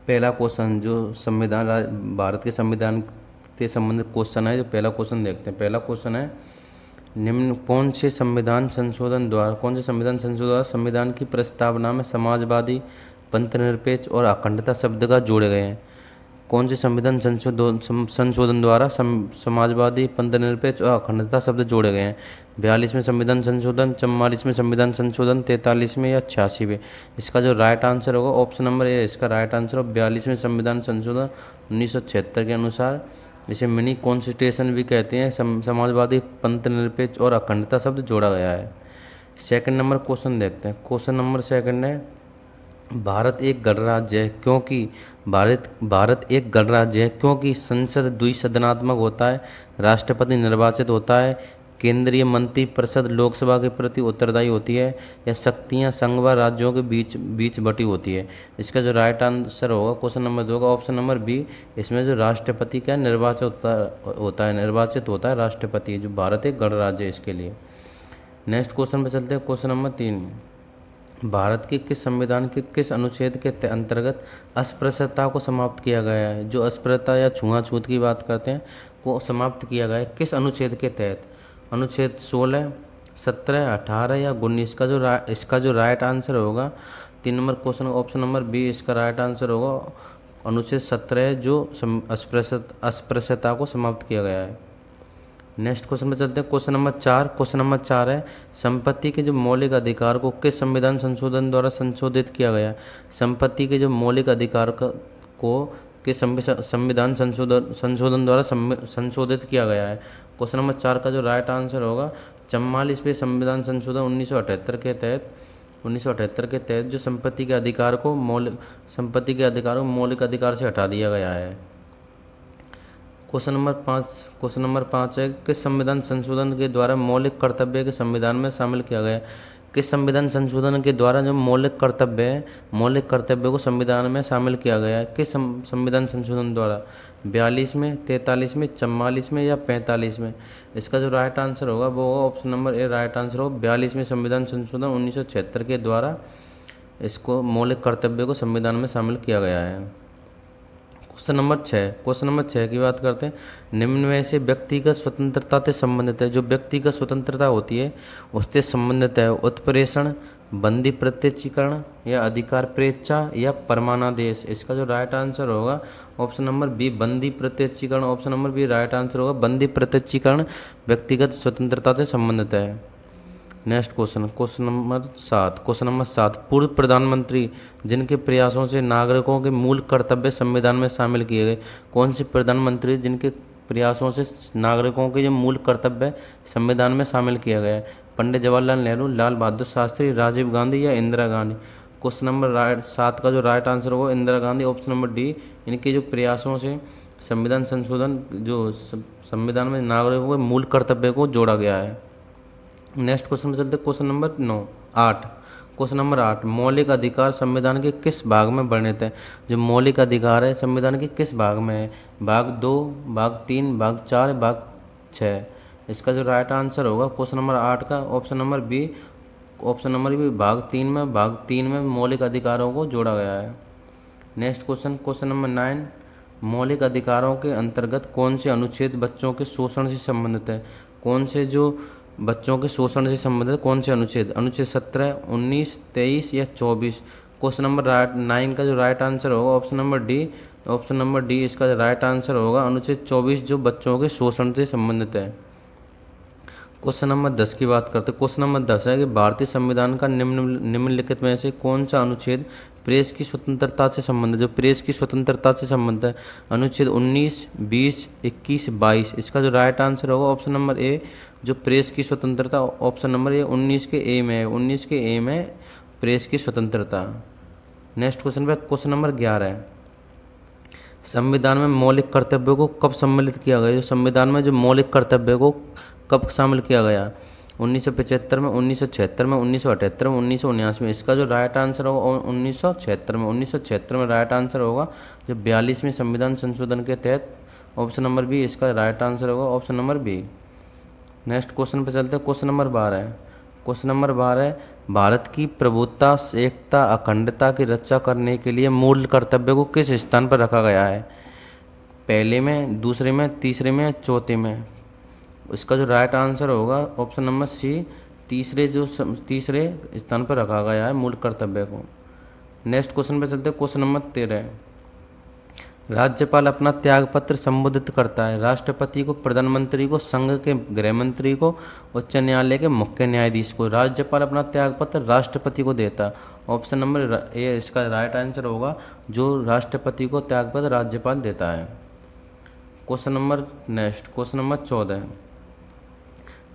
पहला क्वेश्चन जो भारत के संविधान से संबंधित क्वेश्चन है, जो पहला क्वेश्चन देखते हैं। पहला क्वेश्चन है, निम्न कौन से संविधान संशोधन द्वारा संविधान की प्रस्तावना में समाजवादी, पंथनिरपेक्ष और अखंडता शब्द का जोड़े गए हैं? कौन से संशोधन द्वारा समाजवादी, पंथनिरपेक्ष और अखंडता शब्द जोड़े गए हैं? 42वें संविधान संशोधन, 44वें संविधान संशोधन, 43वें या 86वें? इसका जो राइट आंसर होगा ऑप्शन नंबर ए, इसका राइट आंसर होगा 42वें संविधान संशोधन 1976 के अनुसार। इसे मिनी कॉन्स्टिट्यूशन भी कहते हैं। समाजवादी, पंथनिरपेक्ष और अखंडता शब्द जोड़ा गया है। सेकंड नंबर क्वेश्चन देखते हैं। क्वेश्चन नंबर सेकंड है, भारत एक गणराज्य है क्योंकि भारत एक गणराज्य है क्योंकि संसद द्विसदनात्मक होता है, राष्ट्रपति निर्वाचित होता है, केंद्रीय मंत्रिपरिषद लोकसभा के प्रति उत्तरदायी होती है, या शक्तियां संघ व राज्यों के बीच बटी होती है? इसका जो राइट आंसर होगा क्वेश्चन नंबर 2 का ऑप्शन नंबर बी। इसमें जो राष्ट्रपति का निर्वाचित होता है राष्ट्रपति, जो भारत एक गणराज्य है इसके लिए। नेक्स्ट क्वेश्चन पे चलते हैं। क्वेश्चन नंबर 3, भारत के किस संविधान के किस अनुच्छेद के अंतर्गत अस्पृश्यता को समाप्त किया गया है? जो अस्पृश्यता या छुआछूत की बात करते हैं को समाप्त किया गया है किस अनुच्छेद के तहत? अनुच्छेद 16, 17, 18 या 19? इसका जो राइट आंसर होगा 3 number question option number B, इसका राइट आंसर होगा अनुच्छेद 17, जो अस्पृश्यता को समाप्त किया गया है। नेक्स्ट क्वेश्चन पे चलते हैं। Question number 4। क्वेश्चन नंबर 4 है, संपत्ति के जो मौलिक अधिकार को किस संविधान संशोधन द्वारा संशोधित किया गया? संपत्ति के जो मौलिक अधिकार को किस संविधान संशोधन द्वारा संशोधित किया गया है? क्वेश्चन नंबर 4 का जो राइट आंसर होगा 44वें संविधान संशोधन 1978 के तहत जो संपत्ति के अधिकार को मौलिक अधिकार से हटा दिया गया है। क्वेश्चन नंबर 5 है, किस संविधान संशोधन के द्वारा मौलिक कर्तव्य के संविधान में शामिल किया गया? किस संविधान संशोधन के द्वारा जो मौलिक कर्तव्य को संविधान में शामिल किया गया है? किस संविधान संशोधन द्वारा? 42वें, 43वें, 44वें या 45वें? इसका जो राइट आंसर होगा वो होगा option number A, right answer होगा 42वें संविधान संशोधन 1976 के द्वारा इसको मौलिक कर्तव्य को संविधान में शामिल किया गया है। क्वेश्चन नंबर 6 की बात करते हैं। निम्न में से व्यक्तिगत स्वतंत्रता से संबंधित है, जो व्यक्तिगत स्वतंत्रता होती है उससे संबंधित है, उत्प्रेषण, बंदी प्रत्यक्षीकरण या अधिकार प्रेच्छा या परमानादेश? इसका जो राइट आंसर होगा ऑप्शन नंबर बी, बंदी प्रत्यक्षीकरण। Option number B right answer होगा, बंदी प्रत्यक्षीकरण व्यक्तिगत स्वतंत्रता से संबंधित है। Next question number 7। पूर्व प्रधानमंत्री जिनके प्रयासों से नागरिकों के मूल कर्तव्य संविधान में शामिल किए गए? कौन से प्रधानमंत्री जिनके प्रयासों से नागरिकों के जो मूल कर्तव्य संविधान में शामिल किया गया है? पंडित जवाहरलाल नेहरू, लाल बहादुर शास्त्री, राजीव गांधी या इंदिरा गांधी? क्वेश्चन नंबर 7 का जो राइट आंसर होगा Indira Gandhi, option number D. इनके जो प्रयासों से संविधान संशोधन जो संविधान में नागरिकों के मूल कर्तव्य को जोड़ा गया है। नेक्स्ट क्वेश्चन में चलते हैं। क्वेश्चन नंबर 8, मौलिक अधिकार संविधान के किस भाग में वर्णित है? जो मौलिक अधिकार है संविधान के किस भाग में है? भाग 2, भाग 3, भाग 4, भाग 6? इसका जो राइट आंसर होगा क्वेश्चन नंबर 8 का ऑप्शन नंबर बी, भाग 3 में मौलिक अधिकारों को जोड़ा गया है। नेक्स्ट क्वेश्चन नंबर 9, मौलिक अधिकारों के अंतर्गत कौन से अनुच्छेद बच्चों के शोषण से संबंधित है? कौन से जो बच्चों के शोषण से संबंधित कौन से अनुच्छेद? अनुच्छेद 17, 19, 23 या 24? क्वेश्चन नंबर 9 का जो राइट आंसर होगा ऑप्शन नंबर डी, इसका राइट आंसर होगा अनुच्छेद 24, जो बच्चों के शोषण से संबंधित है। क्वेश्चन नंबर 10 की बात करते हैं। क्वेश्चन नंबर 10 है कि भारतीय संविधान का निम्नलिखित में से कौन सा अनुच्छेद प्रेस की स्वतंत्रता से संबंधित? जो प्रेस की स्वतंत्रता से संबंधित है, अनुच्छेद 19, 20, 21, 22? इसका जो राइट आंसर होगा ऑप्शन नंबर ए, जो प्रेस की स्वतंत्रता, ऑप्शन नंबर ए 19 के ए में है, 19 के ए में प्रेस की स्वतंत्रता। नेक्स्ट क्वेश्चन नंबर 11 है, संविधान में मौलिक कर्तव्यों को कब सम्मिलित किया गया? जो संविधान में जो मौलिक कर्तव्य को कब शामिल किया गया? 1975 में, 1976 में, 1978 में, 1979 में? इसका जो राइट आंसर होगा 1976 में राइट आंसर होगा, जो 42वें संविधान संशोधन के तहत, ऑप्शन नंबर बी इसका राइट आंसर होगा, option number B. Next question पे चलते हैं। क्वेश्चन नंबर 12 है, भारत की प्रभुत्ता, एकता, अखंडता की रक्षा करने के लिए मूल कर्तव्य को किस स्थान पर रखा गया है? पहले में, दूसरे में, तीसरे में, चौथे में? इसका जो राइट आंसर होगा ऑप्शन नंबर सी, तीसरे स्थान पर रखा गया है मूल कर्तव्य को। नेक्स्ट क्वेश्चन पे चलते हैं, क्वेश्चन नंबर 13। राज्यपाल अपना त्यागपत्र संबोधित करता है राष्ट्रपति को, प्रधानमंत्री को, संघ के गृह मंत्री को, उच्च न्यायालय के मुख्य न्यायाधीश को? राज्यपाल अपना त्यागपत्र राष्ट्रपति को देता है। ऑप्शन नंबर ए इसका राइट आंसर होगा, जो राष्ट्रपति को त्यागपत्र राज्यपाल देता है। Question number 14।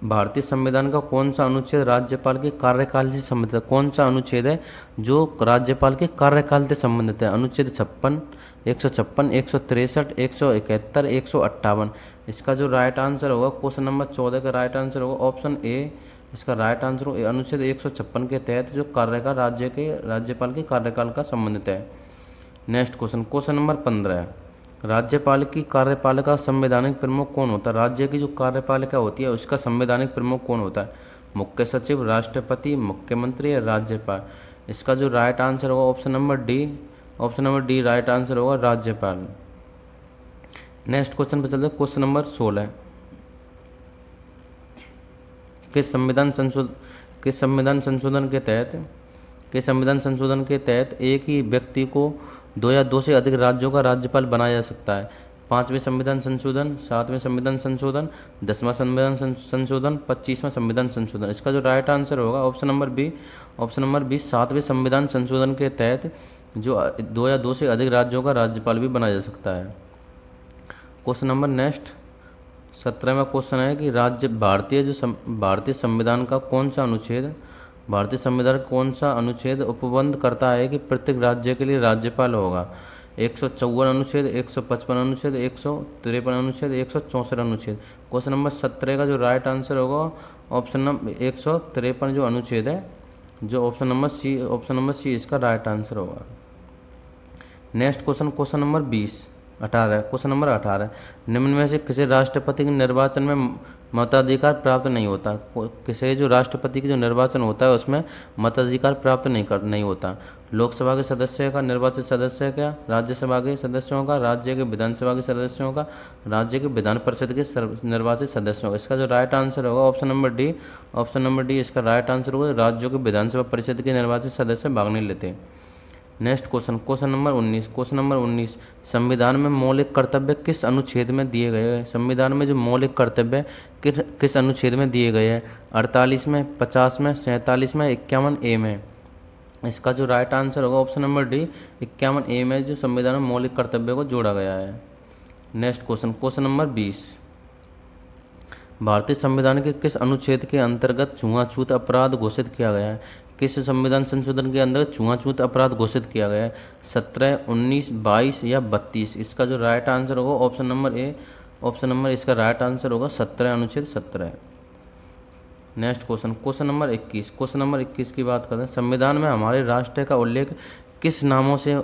भारतीय संविधान का कौन सा अनुच्छेद राज्यपाल के कार्यकाल से संबंधित है? कौन सा अनुच्छेद है जो राज्यपाल के कार्यकाल से संबंधित है? अनुच्छेद 56, 156, 163, 171, 158? इसका जो राइट आंसर होगा क्वेश्चन नंबर 14 का राइट आंसर होगा ऑप्शन ए। इसका राइट आंसर होगा अनुच्छेद 156 के तहत जो कार्यकाल राज्यपाल के कार्यकाल का संबंधित है। Next question number 15। राज्यपाल की कार्यपालिका संवैधानिक प्रमुख कौन होता है? राज्य की जो कार्यपालिका होती है उसका संवैधानिक प्रमुख कौन होता है? मुख्य सचिव, राष्ट्रपति, मुख्यमंत्री या राज्यपाल? इसका जो राइट आंसर होगा option number D right answer होगा, राज्यपाल। नेक्स्ट क्वेश्चन पर चलते हैं, क्वेश्चन नंबर 16। किस संविधान संशोधन के तहत एक ही व्यक्ति को 2 या 2 से अधिक राज्यों का राज्यपाल बनाया जा सकता है? 5वें संविधान संशोधन, 7वें संविधान संशोधन, 10वां संविधान संशोधन, 25वां संविधान संशोधन? इसका जो राइट आंसर होगा ऑप्शन नंबर बी 7वें संविधान संशोधन के तहत जो 2 या 2 से अधिक राज्यों का राज्यपाल भी बनाया जा सकता है। क्वेश्चन नंबर नेक्स्ट 17वां क्वेश्चन है कि भारतीय संविधान का कौन सा अनुच्छेद उपबंध करता है कि प्रत्येक राज्य के लिए राज्यपाल होगा? 154 अनुच्छेद, 155 अनुच्छेद, 153 अनुच्छेद, 164 अनुच्छेद? क्वेश्चन नंबर 17 का जो राइट आंसर होगा ऑप्शन नंबर 153 जो अनुच्छेद है, जो ऑप्शन नंबर सी इसका राइट आंसर होगा। Next question number 18। निम्न में से किसी राष्ट्रपति के निर्वाचन में मताधिकार प्राप्त नहीं होता? किसी जो राष्ट्रपति की जो निर्वाचन होता है उसमें मताधिकार प्राप्त नहीं होता? लोकसभा के सदस्य का, निर्वाचित सदस्य का, राज्यसभा के सदस्यों का, राज्य के विधानसभा के सदस्यों का, राज्य के विधान परिषद के निर्वाचित सदस्यों का? इसका जो राइट आंसर होगा ऑप्शन नंबर डी इसका राइट आंसर होगा, राज्यों के विधानसभा परिषद के निर्वाचित सदस्य भाग नहीं लेते। Next question number 19। संविधान में मौलिक कर्तव्य किस अनुच्छेद में दिए गए हैं? संविधान में जो मौलिक कर्तव्य किस अनुच्छेद में दिए गए हैं? 48 में, 50 में, 47 में, 51 ए में? इसका जो राइट आंसर होगा ऑप्शन नंबर डी 51 ए में जो संविधान में मौलिक कर्तव्य को जोड़ा गया है। Next question number 20। भारतीय संविधान के किस अनुच्छेद के अंतर्गत छुआछूत अपराध घोषित किया गया है? किस संविधान संशोधन के अंदर छुआछूत अपराध घोषित किया गया है? 17, 19, 22 या 32? इसका जो राइट आंसर होगा ऑप्शन नंबर इसका राइट आंसर होगा 17, अनुच्छेद 17। नेक्स्ट क्वेश्चन नंबर 21 की बात करते हैं। संविधान में हमारे राष्ट्र का उल्लेख किस नामों से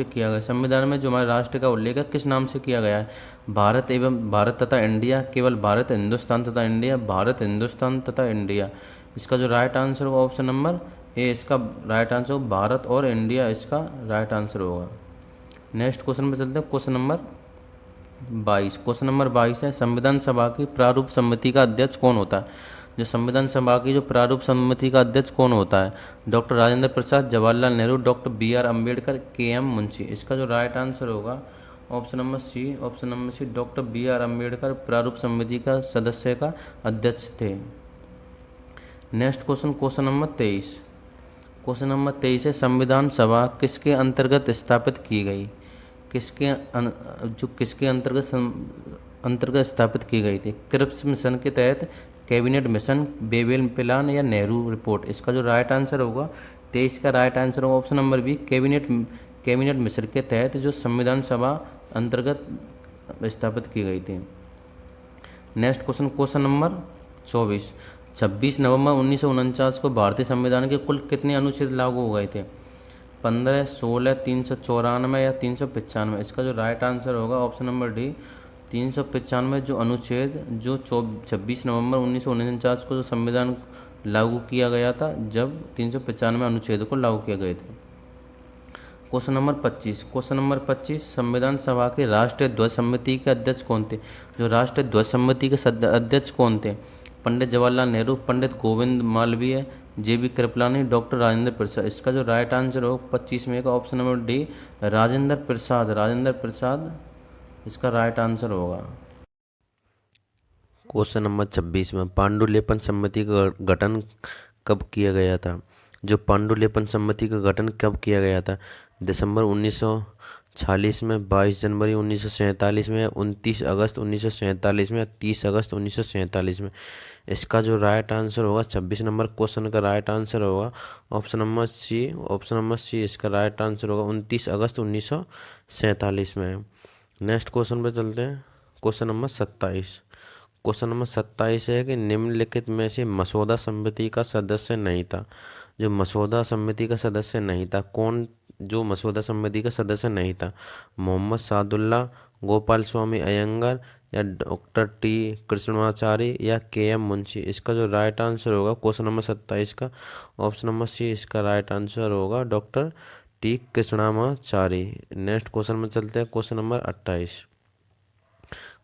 किया गया? संविधान में जो हमारे राष्ट्र का उल्लेख है किस नाम से किया गया है? भारत तथा इंडिया, केवल भारत, हिंदुस्तान तथा इंडिया, भारत, हिंदुस्तान तथा इंडिया? इसका जो राइट आंसर होगा ऑप्शन नंबर ए इसका राइट आंसर होगा, भारत और इंडिया इसका राइट आंसर होगा। नेक्स्ट क्वेश्चन पर चलते हैं, क्वेश्चन नंबर 22 है संविधान सभा की प्रारूप समिति का अध्यक्ष कौन होता है? जो संविधान सभा की जो प्रारूप समिति का अध्यक्ष कौन होता है? Doctor Rajendra Prasad, Jawaharlal Nehru, doctor BR Ambedkar, KM Munshi? इसका जो राइट आंसर होगा option number C doctor BR Ambedkar प्रारूप समिति का सदस्य का अध्यक्ष थे। नेक्स्ट क्वेश्चन नंबर 23 है संविधान सभा किसके अंतर्गत स्थापित की गई? किसके अंतर्गत स्थापित की गई थी? क्रिप्स मिशन के तहत, कैबिनेट मिशन, बेबेल प्लान या नेहरू रिपोर्ट? इसका जो राइट आंसर होगा 23 का राइट आंसर होगा option number B, cabinet mission के तहत जो संविधान सभा अंतर्गत स्थापित की गई थी। Next question number 24। 26 नवंबर 1949 को भारतीय संविधान के कुल कितने अनुच्छेद लागू हो गए थे? 15, 16, 394 या 395? इसका जो राइट आंसर होगा ऑप्शन नंबर डी 395 जो अनुच्छेद जो 26 नवंबर 1949 को जो संविधान लागू किया गया था, जब 395 अनुच्छेद को लागू किए गए थे। क्वेश्चन नंबर 25, क्वेश्चन नंबर 25, संविधान सभा के राष्ट्रीय ध्वज समिति के अध्यक्ष कौन थे? जो राष्ट्रीय ध्वज समिति के अध्यक्ष कौन थे? पंडित जवाहरलाल नेहरू, पंडित गोविंद मालवीय, जेबी कृपलानी, डॉक्टर राजेंद्र प्रसाद। इसका जो राइट आंसर हो 25 में का option number D, Rajendra Prasad. Rajendra Prasad इसका राइट आंसर होगा। क्वेश्चन नंबर 26 में पांडुलिपि समिति का गठन कब किया गया था? जो पांडुलिपि समिति का गठन कब किया गया था? दिसंबर 1946 में, 22 जनवरी 1947 में, 29 अगस्त 1947 में, 30 अगस्त 1947 में। इसका जो राइट आंसर होगा 26 नंबर क्वेश्चन का राइट आंसर होगा option number C. Option number C इसका राइट आंसर होगा 29 अगस्त 1947 में। नेक्स्ट क्वेश्चन पे चलते हैं। क्वेश्चन नंबर 27, क्वेश्चन नंबर 27 है कि निम्नलिखित में से मसौदा समिति का सदस्य नहीं था। जो मसौदा समिति का सदस्य नहीं था, कौन जो मसौदा समिति का सदस्य नहीं था? मोहम्मद सादुल्ला, गोपाल स्वामी अयंगर, या डॉक्टर टी कृष्णाचारी, या के एम मुंशी। इसका जो राइट आंसर होगा क्वेश्चन नंबर 27 का ऑप्शन नंबर सी इसका राइट आंसर होगा doctor T Krishnamachari. Next question में चलते हैं। क्वेश्चन नंबर 28,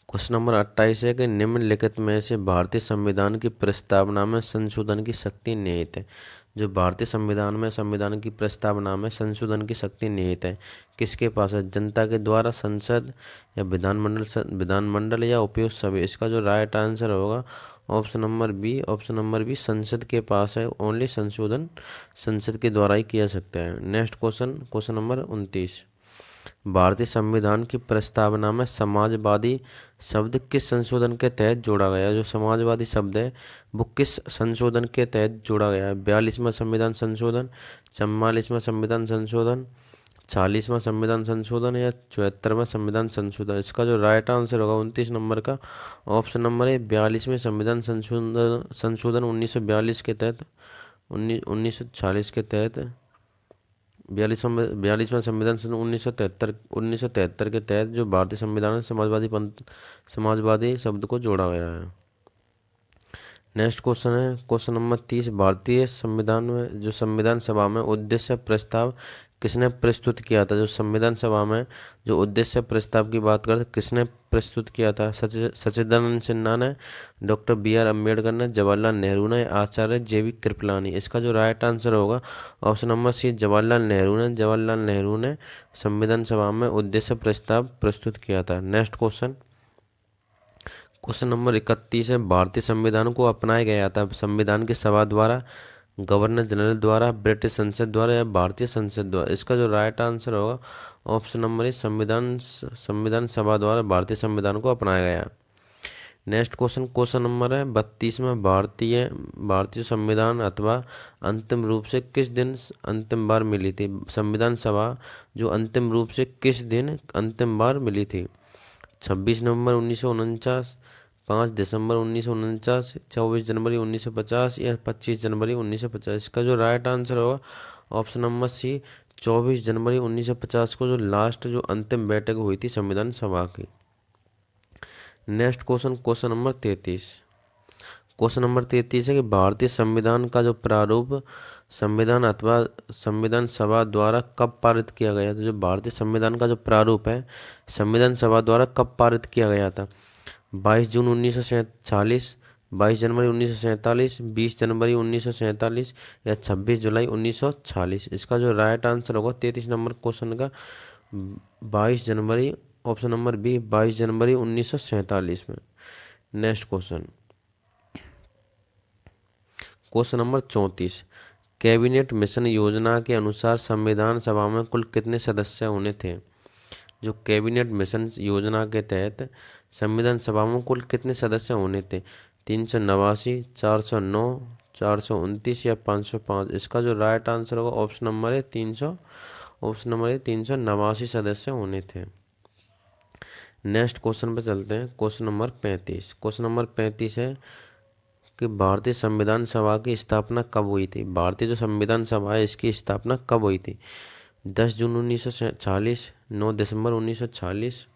क्वेश्चन नंबर 28 है कि निम्नलिखित में से भारतीय संविधान की प्रस्तावना में संशोधन की शक्ति निहित है। जो भारतीय संविधान की प्रस्तावना में संशोधन की शक्ति निहित है, किसके पास है? जनता के द्वारा, संसद, या विधानमंडल, या उपयुक्त सभी। इसका जो राइट आंसर होगा option number B. Option number B संसद के पास है। ओनली संशोधन संसद के द्वारा ही किया सकता है। नेक्स्ट क्वेश्चन, क्वेश्चन नंबर 29, भारतीय संविधान की प्रस्तावना में समाजवादी शब्द किस संशोधन के तहत जोड़ा गया? जो समाजवादी शब्द है वो किस संशोधन के तहत जोड़ा गया है? 42वां संविधान संशोधन, 44वां संविधान संशोधन, 40वां संविधान संशोधन, या 74वां संविधान संशोधन। इसका जो राइट आंसर होगा 29 नंबर का ऑप्शन नंबर है 42वें संविधान संशोधन 1942 के तहत 1940 के तहत 42वां संविधान सन 1973 के तहत जो भारतीय संविधान में समाजवादी शब्द को जोड़ा गया है। नेक्स्ट क्वेश्चन है क्वेश्चन नंबर 30, भारतीय संविधान में जो संविधान सभा में उद्देश्य प्रस्ताव किसने प्रस्तुत किया था? जो संविधान सभा में जो उद्देश्य प्रस्ताव की बात करते किसने प्रस्तुत किया था? सच्चिदानंद सिन्हा ने, डॉक्टर बी आर अम्बेडकर ने, जवाहरलाल नेहरू ने, आचार्य जेबी कृपलानी। इसका जो राइट आंसर होगा option number C Jawaharlal Nehru ने। जवाहरलाल नेहरू ने संविधान सभा में उद्देश्य प्रस्ताव प्रस्तुत किया था। नेक्स्ट क्वेश्चन, क्वेश्चन नंबर 31 है, भारतीय संविधान को अपनाया गया था संविधान की सभा द्वारा, गवर्नर जनरल द्वारा, ब्रिटिश संसद द्वारा, या भारतीय संसद द्वारा। इसका जो राइट आंसर होगा ऑप्शन नंबर इस संविधान सभा द्वारा भारतीय संविधान को अपनाया गया। नेक्स्ट क्वेश्चन, क्वेश्चन नंबर है 32 में, भारतीय संविधान अथवा अंतिम रूप से किस दिन अंतिम बार मिली थी? संविधान सभा जो अंतिम रूप से किस दिन अंतिम बार मिली थी? 26 नवंबर 1949, 5 दिसंबर 1949, 24 जनवरी 1950, या 25 जनवरी 1950। इसका जो राइट आंसर होगा ऑप्शन नंबर सी 24 जनवरी 1950 को जो लास्ट जो अंतिम बैठक हुई थी संविधान सभा की। Next question, question number 33, question number 33 है कि भारतीय संविधान का जो प्रारूप संविधान अथवा संविधान सभा द्वारा कब पारित किया गया था? जो भारतीय संविधान का जो प्रारूप है संविधान सभा द्वारा कब पारित किया गया था? 22 जून 1947, 22 जनवरी 1947, 20 जनवरी 1947, या 26 जुलाई 1946। इसका जो राइट आंसर होगा 33 नंबर क्वेश्चन का 22 जनवरी, ऑप्शन नंबर बी 22 जनवरी 1947 में। Next question, question number 34, cabinet mission योजना के अनुसार संविधान सभा में कुल कितने सदस्य होने थे? जो कैबिनेट मिशन योजना के तहत संविधान सभा में कुल कितने सदस्य होने थे? 389, 409, 429, या 505। इसका जो राइट आंसर होगा ऑप्शन नंबर है 300, ऑप्शन नंबर है 389 सदस्य होने थे। नेक्स्ट क्वेश्चन पे चलते हैं। क्वेश्चन नंबर 35, क्वेश्चन नंबर 35 है कि भारतीय संविधान सभा की स्थापना कब हुई थी? भारतीय जो संविधान सभा है इसकी स्थापना कब हुई थी? 10 जून 1940, 9 दिसंबर 1940,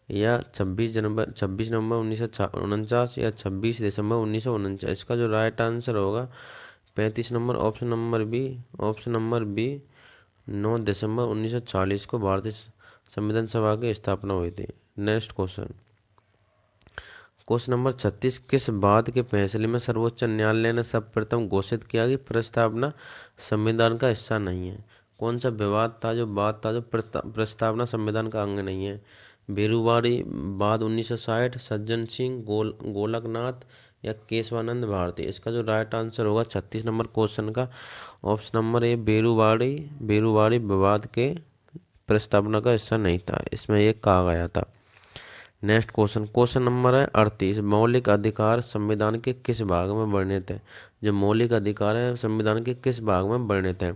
या 26 नवंबर 1949 या 26 दिसंबर 1949। इसका जो राइट आंसर होगा 35 नंबर, ऑप्शन नंबर बी 9 दिसंबर 1940 को भारतीय संविधान सभा की स्थापना हुई थी। नेक्स्ट क्वेश्चन नंबर 36, किस बात के फैसले में सर्वोच्च न्यायालय ने सर्वप्रथम घोषित किया कि प्रस्तावना संविधान का हिस्सा नहीं है? कौन सा विवाद था, जो बात था, जो प्रस्तावना संविधान का अंग नहीं है? बेरूवाड़ी बाद 1960, सज्जन सिंह, गोलकनाथ या केशवानंद भारती? इसका जो राइट आंसर होगा 36 नंबर क्वेश्चन का ऑप्शन नंबर ए बेरूवाड़ी विवाद के प्रस्तावना का हिस्सा नहीं था, इसमें ये कहा गया था। नेक्स्ट क्वेश्चन नंबर है 38, मौलिक अधिकार संविधान के किस भाग में वर्णित है? जो मौलिक अधिकार है संविधान के किस भाग में वर्णित है?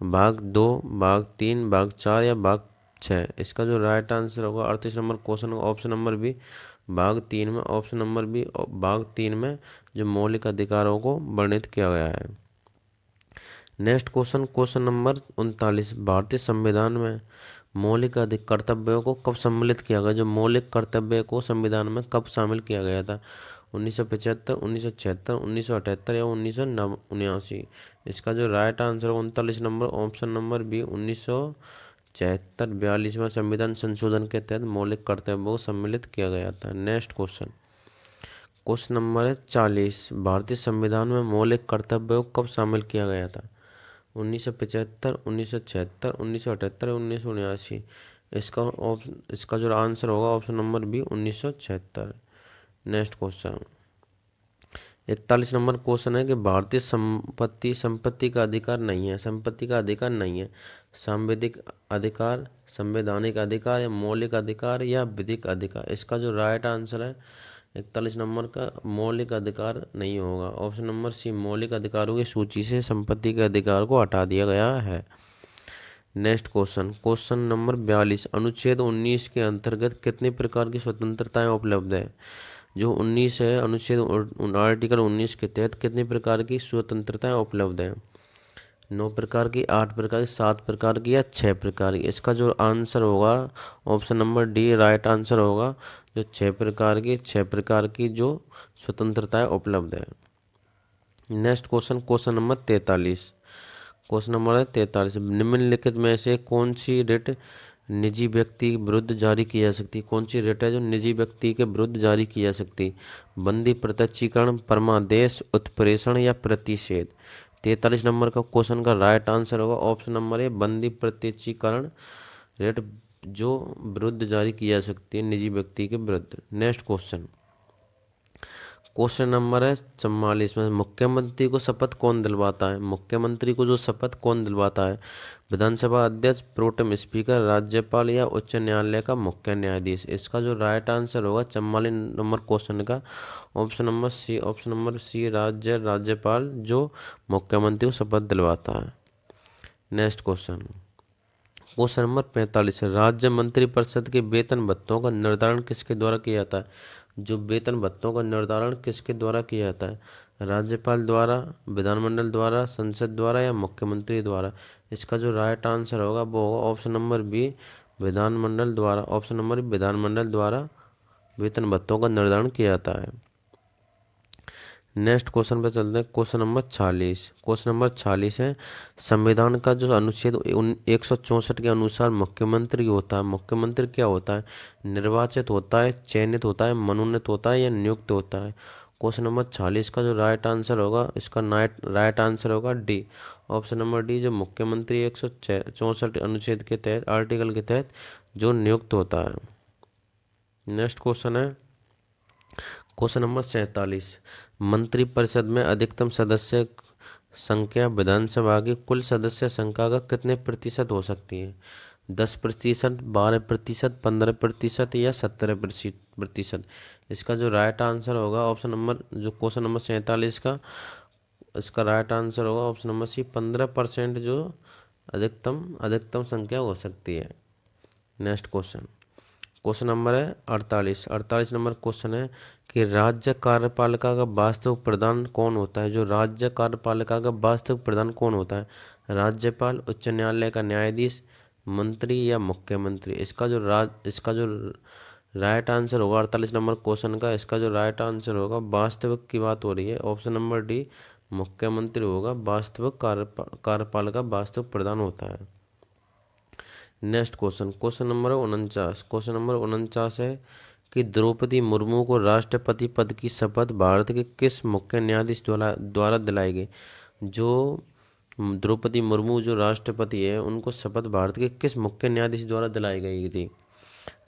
भाग 2, भाग 3, भाग 4 या भाग 6? इसका जो राइट आंसर होगा 38 नंबर क्वेश्चन का ऑप्शन नंबर बी, भाग 3 में। ऑप्शन नंबर बी, भाग 3 में जो मौलिक अधिकारों को वर्णित किया गया है। नेक्स्ट क्वेश्चन नंबर 39, भारतीय संविधान में मौलिक अधिक कर्तव्यों को कब सम्मिलित किया गया? जो मौलिक कर्तव्य को संविधान में कब शामिल किया गया था? 1975, 1976, 1978 या 1979? इसका जो राइट आंसर है 39 नंबर, ऑप्शन नंबर बी 1974। 42वें संविधान संशोधन के तहत मौलिक कर्तव्यों को सम्मिलित किया गया था। नेक्स्ट क्वेश्चन नंबर है 40, भारतीय संविधान में मौलिक कर्तव्यों को कब शामिल किया गया था? 1975, 1976, 1978 या 1979? इसका जो आंसर होगा option number B 1976। Next 41 number question है कि भारतीय संपत्ति का अधिकार नहीं है, संपत्ति का अधिकार नहीं है। सांविधिक अधिकार, संवैधानिक अधिकार या मौलिक अधिकार या विधिक अधिकार? इसका जो राइट आंसर है 41 नंबर का मौलिक अधिकार नहीं होगा। ऑप्शन नंबर सी, मौलिक अधिकारों की सूची से संपत्ति के अधिकार को हटा दिया गया है। नेक्स्ट क्वेश्चन नंबर 42, अनुच्छेद 19 के अंतर्गत कितने प्रकार की स्वतंत्रताएं उपलब्ध है? जो 19 है, अनुच्छेद आर्टिकल 19 के तहत कितनी प्रकार की स्वतंत्रताएं उपलब्ध है? 9 प्रकार की, 8 प्रकार की, 7 प्रकार की या 6 प्रकार की? इसका जो आंसर होगा option number D right answer होगा, जो 6 प्रकार की जो स्वतंत्रताएं उपलब्ध है। नेक्स्ट क्वेश्चन नंबर 43, निम्नलिखित में से कौन सी रिट निजी व्यक्ति के विरुद्ध जारी की जा सकती है? कौन सी रिट है जो निजी व्यक्ति के विरुद्ध जारी की जा सकती? बंदी, प्रत्यक्षीकरण, परमादेश, उत्प्रेषण या प्रतिषेध? 43 नंबर का क्वेश्चन का राइट आंसर होगा ऑप्शन नंबर ए, बंदी प्रत्यक्षीकरण रिट जो विरुद्ध जारी की जा सकती है निजी व्यक्ति के विरुद्ध। नेक्स्ट क्वेश्चन नंबर है 44 में, मुख्यमंत्री को शपथ कौन दिलवाता है? मुख्यमंत्री को जो शपथ कौन दिलवाता है? विधानसभा अध्यक्ष, प्रोटेम स्पीकर, राज्यपाल या उच्च न्यायालय का मुख्य न्यायाधीश? इसका जो राइट आंसर होगा 44 नंबर क्वेश्चन का ऑप्शन नंबर सी राज्यपाल जो मुख्यमंत्री को शपथ दिलवाता है। नेक्स्ट क्वेश्चन नंबर 45 है, राज्य मंत्रिपरिषद के वेतन भत्तों का निर्धारण किसके द्वारा किया जाता है? जो वेतन भत्तों का निर्धारण किसके द्वारा किया जाता है? राज्यपाल द्वारा, विधानमंडल द्वारा, संसद द्वारा या मुख्यमंत्री द्वारा? इसका जो राइट आंसर होगा वो होगा ऑप्शन नंबर बी, विधानमंडल द्वारा। ऑप्शन नंबर विधानमंडल द्वारा वेतन भत्तों का निर्धारण किया जाता है। नेक्स्ट क्वेश्चन पे चलते हैं, क्वेश्चन नंबर 46 है, संविधान का जो अनुच्छेद 164 के अनुसार मुख्यमंत्री होता है, मुख्यमंत्री क्या होता है? निर्वाचित होता है, चयनित होता है, मनोनीत होता है या नियुक्त होता है? क्वेश्चन नंबर 46 का जो राइट आंसर होगा, इसका राइट आंसर होगा डी, ऑप्शन नंबर डी, जो मुख्यमंत्री 164 अनुच्छेद के तहत, आर्टिकल के तहत जो नियुक्त होता है। नेक्स्ट क्वेश्चन नंबर 47, मंत्रिपरिषद में अधिकतम सदस्य संख्या विधानसभा की कुल सदस्य संख्या का कितने प्रतिशत हो सकती है? 10%, 12%, 15% या 17%? इसका जो राइट आंसर होगा ऑप्शन नंबर, जो क्वेश्चन नंबर 47 का, इसका राइट आंसर होगा ऑप्शन नंबर सी, 15% जो अधिकतम संख्या हो सकती है। नेक्स्ट क्वेश्चन नंबर है 48 नंबर क्वेश्चन है कि राज्य कार्यपालिका का वास्तविक प्रधान कौन होता है? जो राज्य कार्यपालिका का वास्तविक प्रधान कौन होता है? राज्यपाल, उच्च न्यायालय का न्यायाधीश, मंत्री या मुख्यमंत्री? इसका जो राइट आंसर होगा 48 नंबर क्वेश्चन का। इसका जो राइट आंसर होगा, वास्तविक की बात हो रही है, ऑप्शन नंबर डी मुख्यमंत्री होगा। वास्तविक कार्यपाल का वास्तविक प्रधान होता है। Next question, question number 49। Question number 49 है कि द्रौपदी मुर्मू को राष्ट्रपति पद की शपथ भारत के किस मुख्य न्यायाधीश द्वारा दिलाई गई। जो द्रौपदी मुर्मू जो राष्ट्रपति है, उनको शपथ भारत के किस मुख्य न्यायाधीश द्वारा दिलाई गई थी।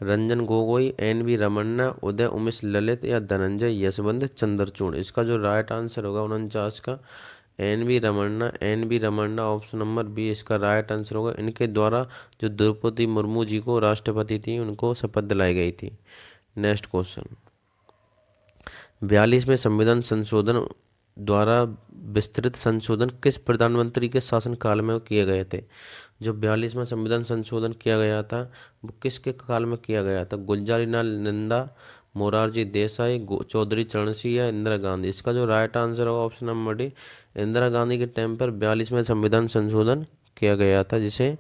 रंजन गोगोई, एन वी रमन्ना, उदय उमेश ललित या धनंजय यशवंत चंद्रचूड़। इसका जो राइट आंसर होगा 49 का N V Ramanna, option number B इसका राइट आंसर होगा। इनके द्वारा जो द्रौपदी मुर्मू जी को राष्ट्रपति थी, उनको शपथ दिलाई गई थी। नेक्स्ट क्वेश्चन, 42वें संविधान संशोधन द्वारा विस्तृत संशोधन किस प्रधानमंत्री के शासनकाल में किए गए थे। जो 42वां संविधान संशोधन किया गया था, वो किसके काल में किया गया था। गुलजारीलाल नंदा, मोरारजी देसाई, चौधरी चरण सिंह या इंदिरा गांधी। इसका जो राइट आंसर होगा option number D, Indira Gandhi के टाइम पर 42वें संविधान संशोधन किया गया था, जिसे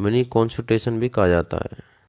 मिनी कॉन्स्टिट्यूशन भी कहा जाता है।